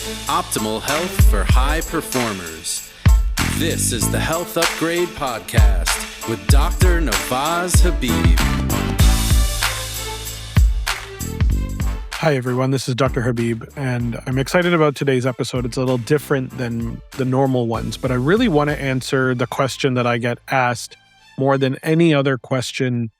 Optimal health for high performers. This is the Health Upgrade Podcast with Dr. Nawaz Habib. Hi, everyone. This is Dr. Habib, and I'm excited about today's episode. It's a little different than the normal ones, but I really want to answer the question that I get asked more than any other question,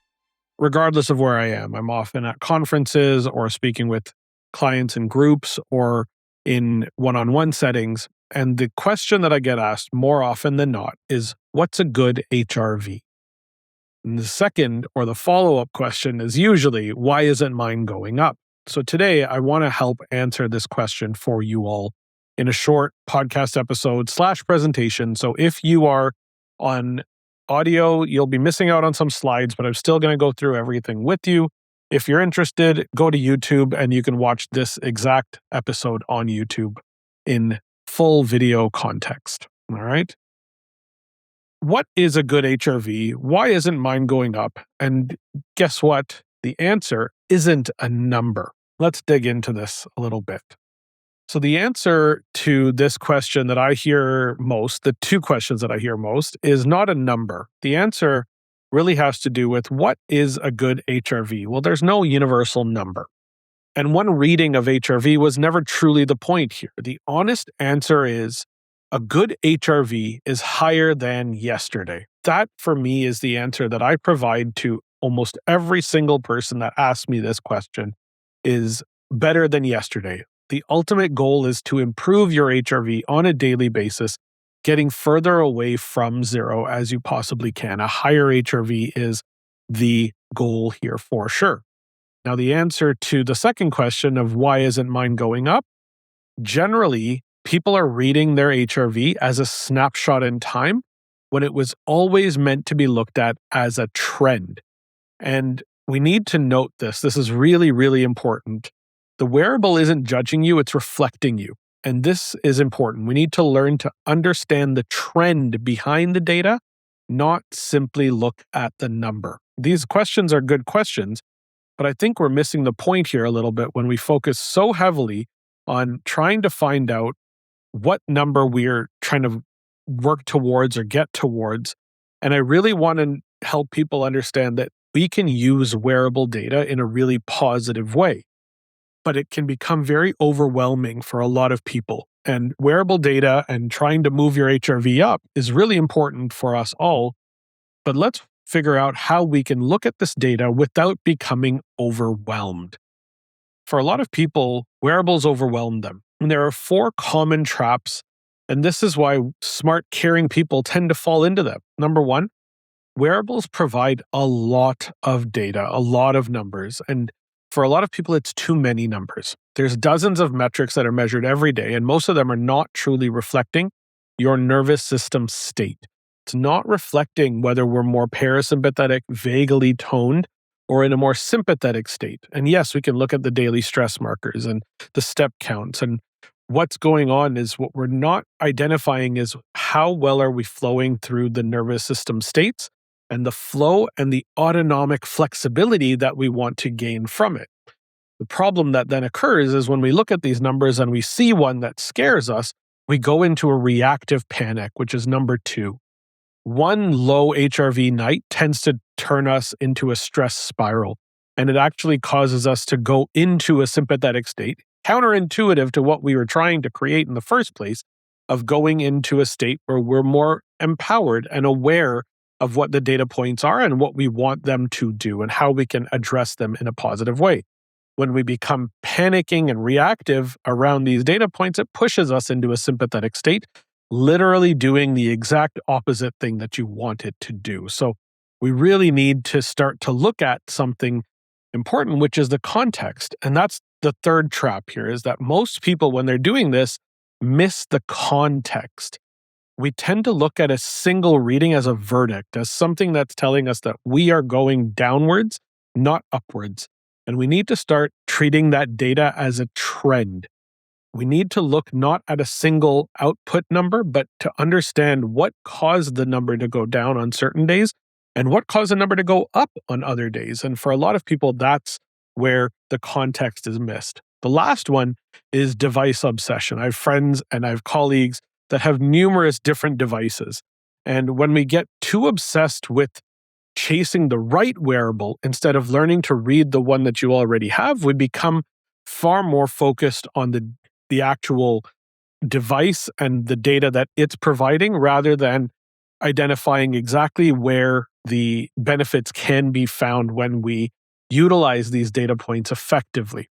regardless of where I am. I'm often at conferences or speaking with clients in groups or in one-on-one settings. And the question that I get asked more often than not is, what's a good HRV? And the second or the follow-up question is usually, why isn't mine going up? So today I want to help answer this question for you all in a short podcast episode / presentation. So if you are on audio, you'll be missing out on some slides, but I'm still going to go through everything with you. If you're interested, go to YouTube and you can watch this exact episode on YouTube in full video context. All right. What is a good HRV? Why isn't mine going up? And guess what? The answer isn't a number. Let's dig into this a little bit. So the answer to this question that I hear most, the two questions that I hear most, is not a number. The answer really has to do with what is a good HRV? Well, there's no universal number. And one reading of HRV was never truly the point here. The honest answer is a good HRV is higher than yesterday. That, for me, is the answer that I provide to almost every single person that asks me this question, is better than yesterday. The ultimate goal is to improve your HRV on a daily basis, getting further away from zero as you possibly can. A higher HRV is the goal here for sure. Now, the answer to the second question of why isn't mine going up? Generally, people are reading their HRV as a snapshot in time when it was always meant to be looked at as a trend. And we need to note this. This is really, really important. The wearable isn't judging you, it's reflecting you. And this is important. We need to learn to understand the trend behind the data, not simply look at the number. These questions are good questions, but I think we're missing the point here a little bit when we focus so heavily on trying to find out what number we're trying to work towards or get towards. And I really want to help people understand that we can use wearable data in a really positive way, but it can become very overwhelming for a lot of people. And wearable data and trying to move your HRV up is really important for us all. But let's figure out how we can look at this data without becoming overwhelmed. For a lot of people, wearables overwhelm them. And there are 4 common traps, and this is why smart, caring people tend to fall into them. Number 1, wearables provide a lot of data, a lot of numbers, and for a lot of people, it's too many numbers. There's dozens of metrics that are measured every day, and most of them are not truly reflecting your nervous system state. It's not reflecting whether we're more parasympathetic, vaguely toned, or in a more sympathetic state. And yes, we can look at the daily stress markers and the step counts, and what's going on is what we're not identifying is how well are we flowing through the nervous system states and the flow and the autonomic flexibility that we want to gain from it. The problem that then occurs is when we look at these numbers and we see one that scares us, we go into a reactive panic, which is number 2. One low HRV night tends to turn us into a stress spiral, and it actually causes us to go into a sympathetic state, counterintuitive to what we were trying to create in the first place, of going into a state where we're more empowered and aware of what the data points are and what we want them to do and how we can address them in a positive way. When we become panicking and reactive around these data points, it pushes us into a sympathetic state, literally doing the exact opposite thing that you want it to do. So we really need to start to look at something important, which is the context. And that's the third trap here, is that most people, when they're doing this, miss the context. We tend to look at a single reading as a verdict, as something that's telling us that we are going downwards, not upwards. And we need to start treating that data as a trend. We need to look not at a single output number, but to understand what caused the number to go down on certain days and what caused the number to go up on other days. And for a lot of people, that's where the context is missed. The last one is device obsession. I have friends and I have colleagues that have numerous different devices. And when we get too obsessed with chasing the right wearable instead of learning to read the one that you already have, we become far more focused on the actual device and the data that it's providing rather than identifying exactly where the benefits can be found when we utilize these data points effectively.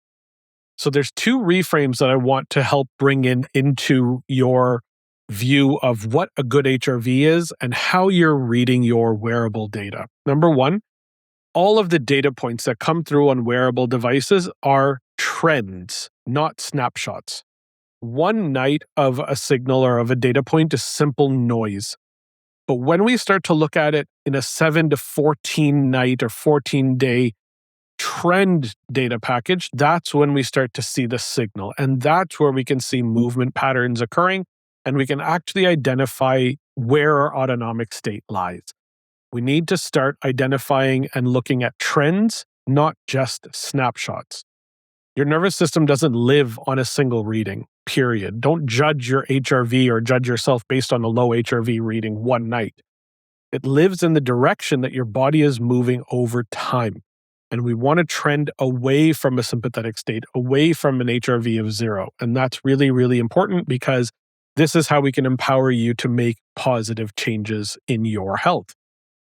So there's two reframes that I want to help bring into your view of what a good HRV is and how you're reading your wearable data. Number one, all of the data points that come through on wearable devices are trends, not snapshots. One night of a signal or of a data point is simple noise. But when we start to look at it in a 7 to 14 night or 14-day trend data package, that's when we start to see the signal. And that's where we can see movement patterns occurring, and we can actually identify where our autonomic state lies. We need to start identifying and looking at trends, not just snapshots. Your nervous system doesn't live on a single reading, period. Don't judge your HRV or judge yourself based on a low HRV reading one night. It lives in the direction that your body is moving over time. And we want to trend away from a sympathetic state, away from an HRV of 0. And that's really, really important because this is how we can empower you to make positive changes in your health.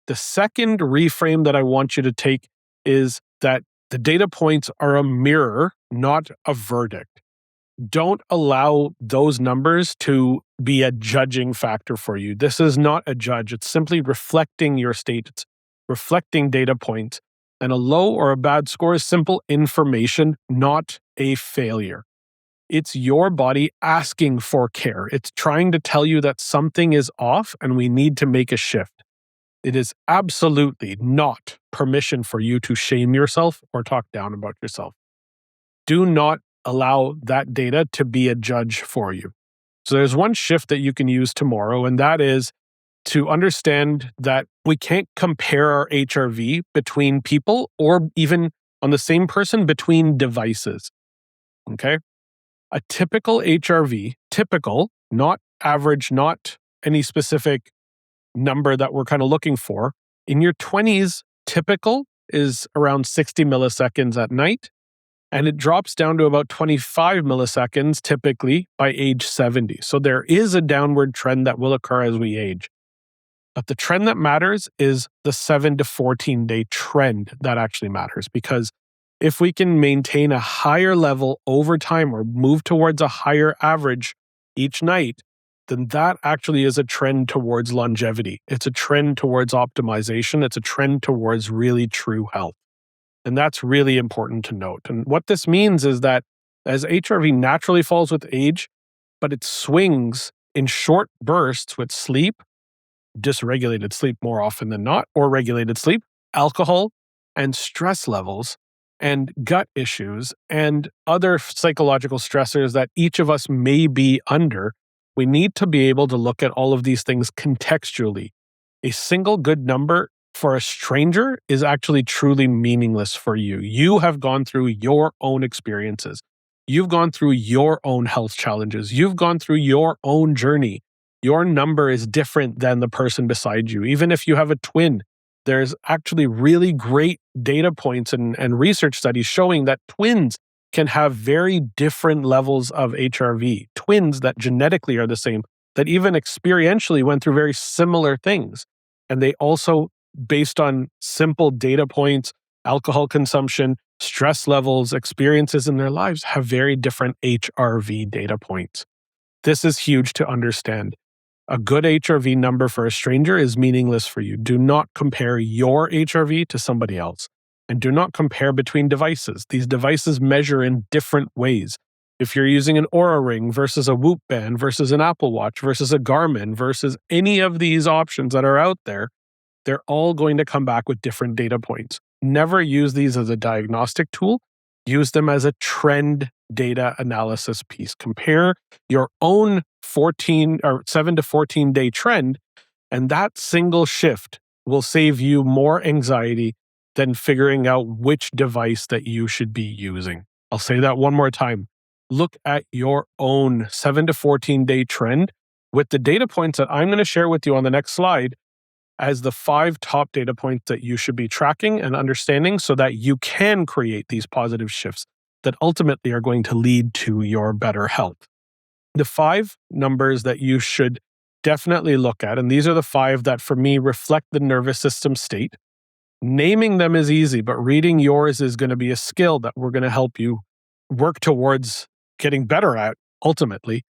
The second reframe that I want you to take is that the data points are a mirror, not a verdict. Don't allow those numbers to be a judging factor for you. This is not a judge. It's simply reflecting your state. It's reflecting data points. And a low or a bad score is simple information, not a failure. It's your body asking for care. It's trying to tell you that something is off and we need to make a shift. It is absolutely not permission for you to shame yourself or talk down about yourself. Do not allow that data to be a judge for you. So there's one shift that you can use tomorrow, and that is to understand that we can't compare our HRV between people or even on the same person between devices. Okay? A typical HRV, typical, not average, not any specific number that we're kind of looking for. In your 20s, typical is around 60 milliseconds at night, and it drops down to about 25 milliseconds typically by age 70. So there is a downward trend that will occur as we age. But the trend that matters is the 7 to 14 day trend that actually matters, because if we can maintain a higher level over time or move towards a higher average each night, then that actually is a trend towards longevity. It's a trend towards optimization. It's a trend towards really true health. And that's really important to note. And what this means is that as HRV naturally falls with age, but it swings in short bursts with sleep, dysregulated sleep more often than not, or regulated sleep, alcohol, and stress levels, and gut issues, and other psychological stressors that each of us may be under, we need to be able to look at all of these things contextually. A single good number for a stranger is actually truly meaningless for you. You have gone through your own experiences. You've gone through your own health challenges. You've gone through your own journey. Your number is different than the person beside you. Even if you have a twin, there's actually really great data points and research studies showing that twins can have very different levels of HRV. Twins that genetically are the same, that even experientially went through very similar things. And they also, based on simple data points, alcohol consumption, stress levels, experiences in their lives, have very different HRV data points. This is huge to understand. A good HRV number for a stranger is meaningless for you. Do not compare your HRV to somebody else. And do not compare between devices. These devices measure in different ways. If you're using an Oura Ring versus a Whoop Band versus an Apple Watch versus a Garmin versus any of these options that are out there, they're all going to come back with different data points. Never use these as a diagnostic tool. Use them as a trend data analysis piece. Compare your own 7 to 14 day trend, and that single shift will save you more anxiety than figuring out which device that you should be using. I'll say that one more time. Look at your own 7 to 14 day trend with the data points that I'm going to share with you on the next slide as the 5 top data points that you should be tracking and understanding so that you can create these positive shifts that ultimately are going to lead to your better health. The 5 numbers that you should definitely look at, and these are the 5 that for me reflect the nervous system state. Naming them is easy, but reading yours is going to be a skill that we're going to help you work towards getting better at ultimately.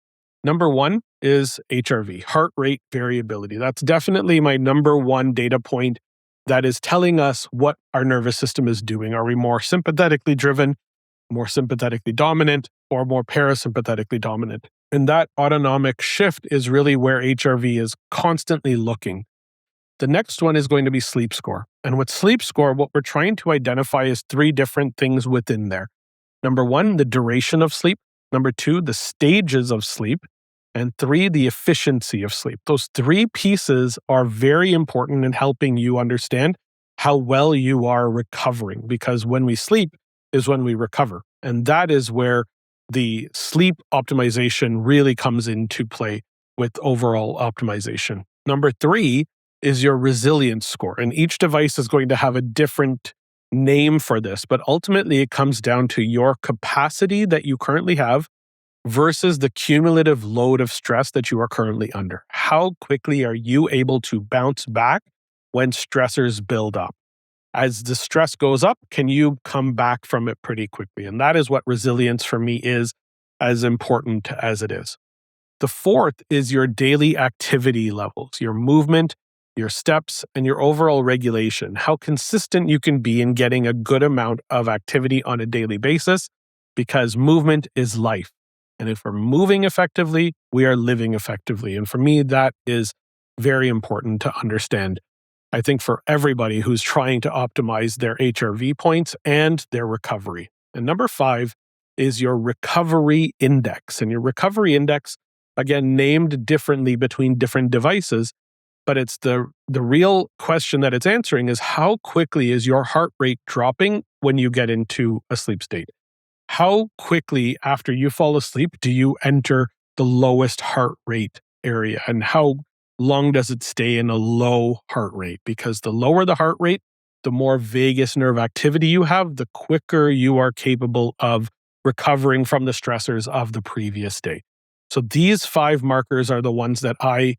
Number 1 is HRV, heart rate variability. That's definitely my number 1 data point that is telling us what our nervous system is doing. Are we more sympathetically driven, more sympathetically dominant, or more parasympathetically dominant? And that autonomic shift is really where HRV is constantly looking. The next one is going to be sleep score. And with sleep score, what we're trying to identify is 3 different things within there. Number 1, the duration of sleep. Number 2, the stages of sleep. And 3, the efficiency of sleep. Those 3 pieces are very important in helping you understand how well you are recovering, because when we sleep is when we recover. And that is where the sleep optimization really comes into play with overall optimization. Number 3 is your resilience score. And each device is going to have a different name for this, but ultimately it comes down to your capacity that you currently have versus the cumulative load of stress that you are currently under. How quickly are you able to bounce back when stressors build up? As the stress goes up, can you come back from it pretty quickly? And that is what resilience for me is, as important as it is. The 4th is your daily activity levels, your movement, your steps, and your overall regulation. How consistent you can be in getting a good amount of activity on a daily basis, because movement is life. And if we're moving effectively, we are living effectively. And for me, that is very important to understand. I think for everybody who's trying to optimize their HRV points and their recovery. And number 5 is your recovery index. And your recovery index, again, named differently between different devices, but it's the real question that it's answering is how quickly is your heart rate dropping when you get into a sleep state? How quickly after you fall asleep do you enter the lowest heart rate area? And how long does it stay in a low heart rate? Because the lower the heart rate, the more vagus nerve activity you have, the quicker you are capable of recovering from the stressors of the previous day. So these 5 markers are the ones that I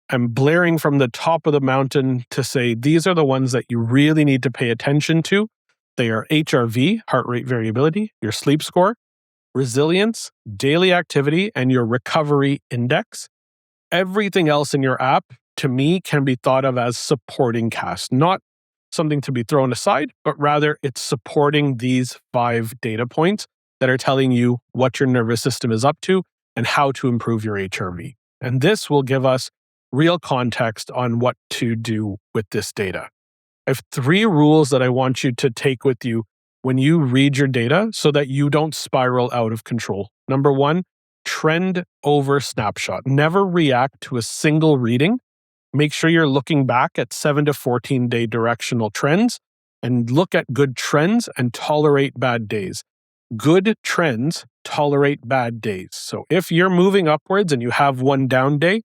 am blaring from the top of the mountain to say these are the ones that you really need to pay attention to. They are HRV, heart rate variability, your sleep score, resilience, daily activity, and your recovery index. Everything else in your app, to me, can be thought of as supporting cast, not something to be thrown aside, but rather it's supporting these 5 data points that are telling you what your nervous system is up to and how to improve your HRV. And this will give us real context on what to do with this data. I have 3 rules that I want you to take with you when you read your data so that you don't spiral out of control. Number 1, trend over snapshot. Never react to a single reading. Make sure you're looking back at 7 to 14 day directional trends and look at good trends and tolerate bad days. Good trends tolerate bad days. So if you're moving upwards and you have one down day,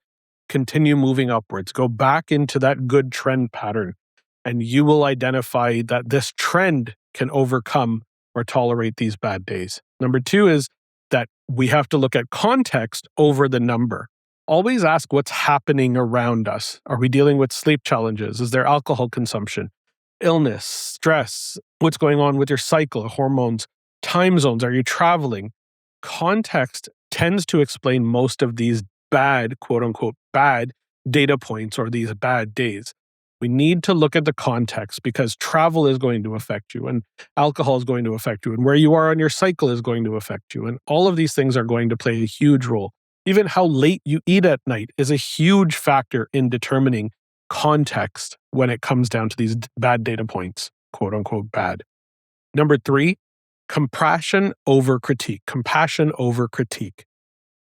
continue moving upwards. Go back into that good trend pattern. And you will identify that this trend can overcome or tolerate these bad days. Number 2 is that we have to look at context over the number. Always ask what's happening around us. Are we dealing with sleep challenges? Is there alcohol consumption, illness, stress? What's going on with your cycle, hormones, time zones? Are you traveling? Context tends to explain most of these bad, quote unquote, bad data points or these bad days. We need to look at the context because travel is going to affect you and alcohol is going to affect you and where you are on your cycle is going to affect you. And all of these things are going to play a huge role. Even how late you eat at night is a huge factor in determining context when it comes down to these bad data points, quote unquote bad. Number 3, compassion over critique. Compassion over critique.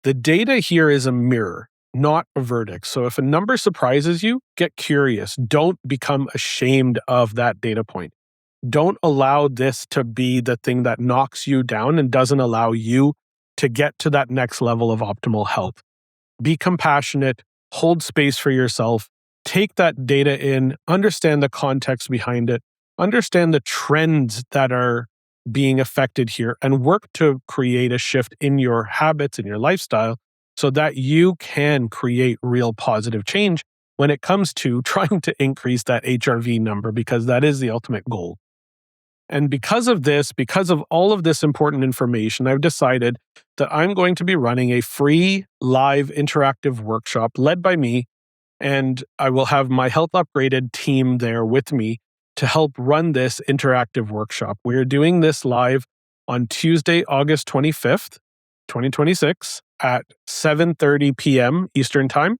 The data here is a mirror, not a verdict. So if a number surprises you, get curious. Don't become ashamed of that data point. Don't allow this to be the thing that knocks you down and doesn't allow you to get to that next level of optimal health. Be compassionate, hold space for yourself, take that data in, understand the context behind it, understand the trends that are being affected here, and work to create a shift in your habits and your lifestyle so that you can create real positive change when it comes to trying to increase that HRV number, because that is the ultimate goal. And because of this, because of all of this important information, I've decided that I'm going to be running a free live interactive workshop led by me, and I will have my Health Upgraded team there with me to help run this interactive workshop. We're doing this live on Tuesday, August 25th, 2026 at 7:30 p.m. Eastern Time,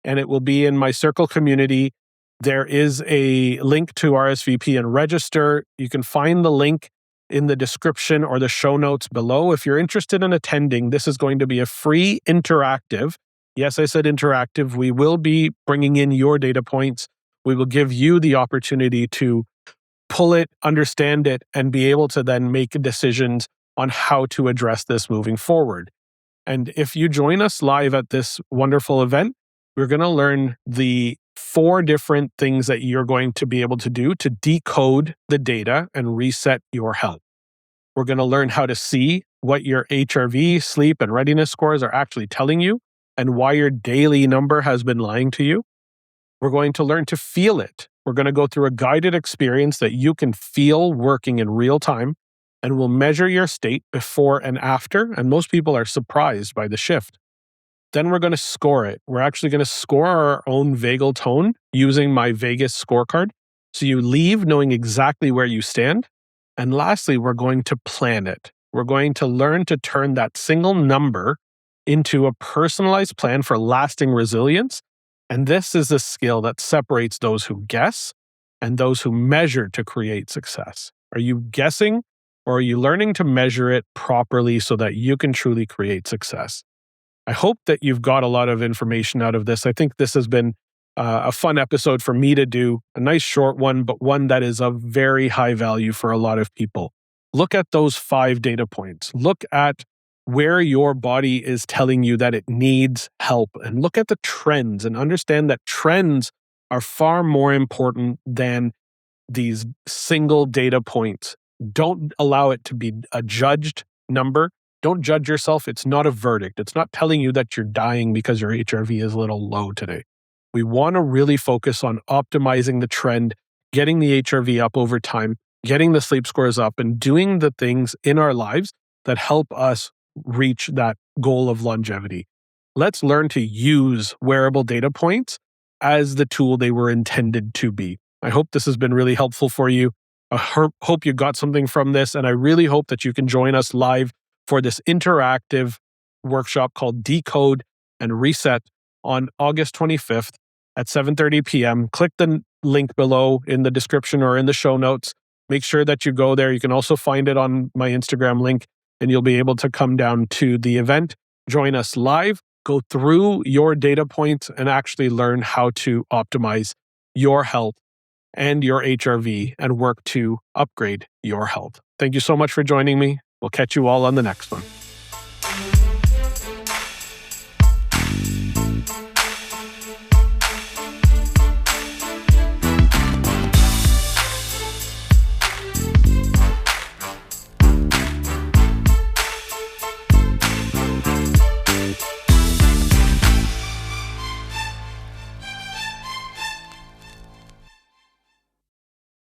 and it will be in my Circle community. There is a link to RSVP and register. You can find the link in the description or the show notes below. If you're interested in attending, this is going to be a free interactive. Yes, I said interactive. We will be bringing in your data points. We will give you the opportunity to pull it, understand it, and be able to then make decisions on how to address this moving forward. And if you join us live at this wonderful event, we're going to learn the 4 different things that you're going to be able to do to decode the data and reset your health. We're going to learn how to see what your HRV, sleep, and readiness scores are actually telling you and why your daily number has been lying to you. We're going to learn to feel it. We're going to go through a guided experience that you can feel working in real time, and we'll measure your state before and after, and most people are surprised by the shift. Then we're going to score it. We're actually going to score our own vagal tone using my Vegas scorecard. So you leave knowing exactly where you stand. And lastly, we're going to plan it. We're going to learn to turn that single number into a personalized plan for lasting resilience. And this is a skill that separates those who guess and those who measure to create success. Are you guessing, or are you learning to measure it properly so that you can truly create success? I hope that you've got a lot of information out of this. I think this has been a fun episode for me to do, a nice short one, but one that is of very high value for a lot of people. Look at those 5 data points. Look at where your body is telling you that it needs help, and look at the trends and understand that trends are far more important than these single data points. Don't allow it to be a judged number. Don't judge yourself. It's not a verdict. It's not telling you that you're dying because your HRV is a little low today. We want to really focus on optimizing the trend, getting the HRV up over time, getting the sleep scores up, and doing the things in our lives that help us reach that goal of longevity. Let's learn to use wearable data points as the tool they were intended to be. I hope this has been really helpful for you. I hope you got something from this, and I really hope that you can join us live for this interactive workshop called Decode and Reset on August 25th at 7:30 p.m. Click the link below in the description or in the show notes. Make sure that you go there. You can also find it on my Instagram link, and you'll be able to come down to the event, join us live, go through your data points, and actually learn how to optimize your health and your HRV and work to upgrade your health. Thank you so much for joining me. We'll catch you all on the next one.